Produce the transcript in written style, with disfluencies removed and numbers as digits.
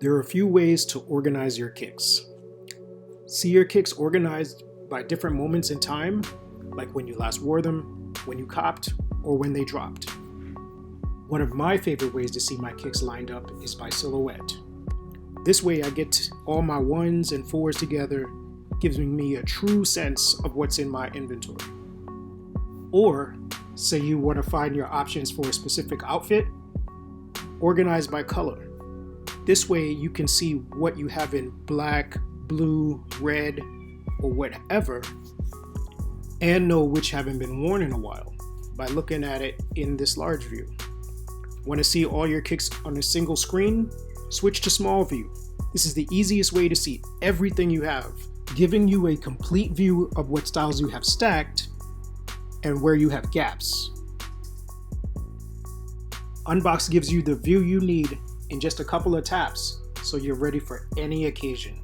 There are a few ways to organize your kicks. See your kicks organized by different moments in time, like when you last wore them, when you copped, or when they dropped. One of my favorite ways to see my kicks lined up is by silhouette. This way I get all my ones and fours together, giving me a true sense of what's in my inventory. Or, say you want to find your options for a specific outfit, organize by color. This way you can see what you have in black, blue, red, or whatever, and know which haven't been worn in a while by looking at it in this large view. Want to see all your kicks on a single screen? Switch to small view. This is the easiest way to see everything you have, giving you a complete view of what styles you have stacked and where you have gaps. Unboxed gives you the view you need in just a couple of taps, so you're ready for any occasion.